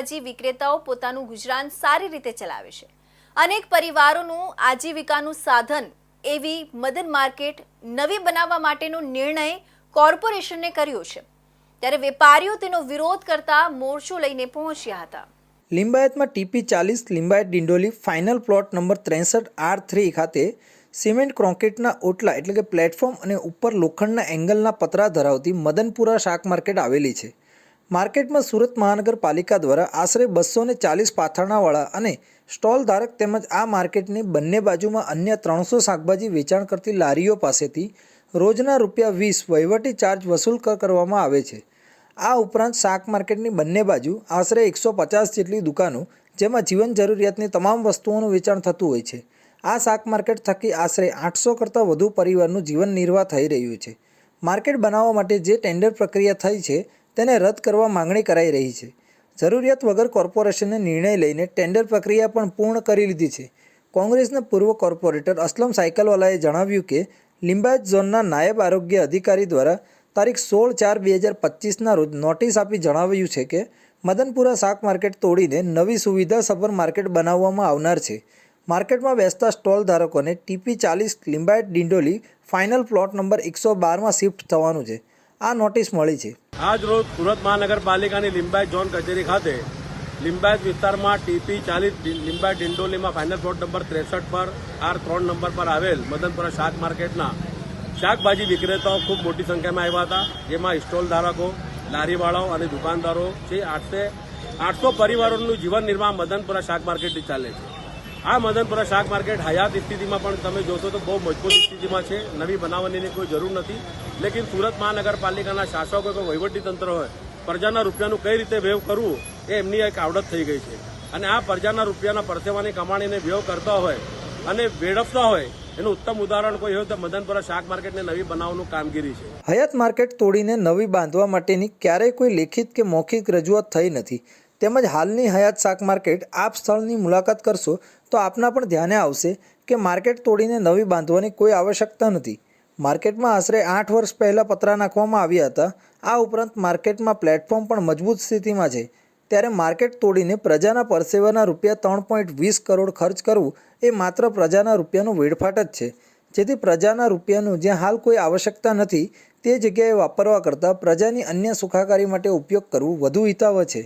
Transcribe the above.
શાકભાજી વિક્રેતાઓ પોતાનું ગુજરાન સારી રીતે ચલાવે છે. અનેક પરિવારોનું આજીવિકાનું સાધન એવી મદન માર્કેટ નવી બનાવવા માટેનો નિર્ણય કોર્પોરેશને કર્યો છે. ત્યારે વેપારીઓ તેનો વિરોધ કરતા મોરચો લઈને પહોંચ્યા હતા. લિંબાયતમાં TP40 Limbayat Dindoli final plot number 63R3 ખાતે સિમેન્ટ કોન્ક્રીટના ઓટલા એટલે કે પ્લેટફોર્મ અને ઉપર લોખંડના એંગલના પતરા ધરાવતી મદનપુરા શાક માર્કેટ આવેલી છે. માર્કેટમાં સુરત મહાનગરપાલિકા દ્વારા આશરે 240 પાથરણાવાળા અને સ્ટોલ ધારક તેમજ આ માર્કેટની બંને બાજુમાં અન્ય 300 શાકભાજી વેચાણ કરતી લારીઓ પાસેથી રોજના ₹20 વહીવટી ચાર્જ વસૂલ કરવામાં આવે છે. આ ઉપરાંત શાક માર્કેટની બંને બાજુ આશરે 150 જેટલી દુકાનો જેમાં જીવન જરૂરિયાતની તમામ વસ્તુઓનું વેચાણ થતું હોય છે. આ શાક માર્કેટ થકી આશરે 800 કરતાં વધુ પરિવારનું જીવન નિર્વાહ થઈ રહ્યું છે. માર્કેટ બનાવવા માટે જે ટેન્ડર પ્રક્રિયા થઈ છે તેને રદ કરવા માંગણી કરાઈ રહી છે. જરૂરિયાત વગર કોર્પોરેશને નિર્ણય લઈને ટેન્ડર પ્રક્રિયા પણ પૂર્ણ કરી લીધી છે. કોંગ્રેસના પૂર્વ કોર્પોરેટર અસલમ સાયકલવાલાએ જણાવ્યું કે લિંબાયત ઝોનના નાયબ આરોગ્ય અધિકારી દ્વારા તારીખ 16/4/2025ના રોજ નોટિસ આપી જણાવ્યું છે કે મદનપુરા શાક માર્કેટ તોડીને નવી સુવિધાસભર માર્કેટ બનાવવામાં આવનાર છે. માર્કેટમાં બેસતા સ્ટોલ ધારકોને TP40 Limbayat Dindoli final plot number 112માં શિફ્ટ થવાનું છે. આ નોટિસ મળી છે. આજ રોજ સુરત મહાનગરપાલિકાની લિંબાયત ઝોન કચેરી ખાતે લિંબાયત વિસ્તારમાં TP40 લિંબાયત ડિંડોલીમાં ફાઇનલ પ્લોટ નંબર 63 પર R3 નંબર પર આવેલ મદનપુરા શાક માર્કેટના શાકભાજી વિક્રેતાઓ ખૂબ મોટી સંખ્યામાં આવ્યા હતા. જેમાં સ્ટોલ ધારકો, લારીવાળાઓ અને દુકાનદારો છે. 800 પરિવારોનું જીવન નિર્વાહ મદનપુરા શાક માર્કેટથી ચાલે છે. આ મદનપુરા શાક માર્કેટ હયાત સ્થિતિમાં પણ તમે જોશો તો બહુ મજબૂત સ્થિતિમાં છે. નવી બનાવવાની કોઈ જરૂર નથી. લેકિન સુરત મહાનગરપાલિકાના શાસકો કે વહીવટી તંત્ર હોય, પ્રજાના રૂપિયાનું કઈ રીતે વ્યય કરવું એ એમની એક આવડત થઈ ગઈ છે. અને આ પ્રજાના રૂપિયાના પરસેવાની કમાણીને વ્યય કરતા હોય અને વેડફતા હોય એનું ઉત્તમ ઉદાહરણ કોઈ હોય તો મદનપુરા શાક માર્કેટને નવી બનાવવાનું કામગીરી છે. હયાત માર્કેટ તોડીને નવી બાંધવા માટેની ક્યારેય કોઈ લેખિત કે મૌખિક રજૂઆત થઈ નથી. તેમજ હાલની હયાત શાક માર્કેટ આપ સ્થળની મુલાકાત કરશો તો આપના પણ ધ્યાને આવશે કે માર્કેટ તોડીને નવી બાંધવાની કોઈ આવશ્યકતા નથી. માર્કેટમાં આશરે 8 વર્ષ પહેલાં પતરા નાખવામાં આવ્યા હતા. આ ઉપરાંત માર્કેટમાં પ્લેટફોર્મ પણ મજબૂત સ્થિતિમાં છે. ત્યારે માર્કેટ તોડીને પ્રજાના પરસેવાના ₹3.20 કરોડ ખર્ચ કરવું એ માત્ર પ્રજાના રૂપિયાનું વેડફાટ જ છે. જેથી પ્રજાના રૂપિયાનું જ્યાં હાલ કોઈ આવશ્યકતા નથી તે જગ્યાએ વાપરવા કરતાં પ્રજાની અન્ય સુખાકારી માટે ઉપયોગ કરવું વધુ હિતાવહ છે.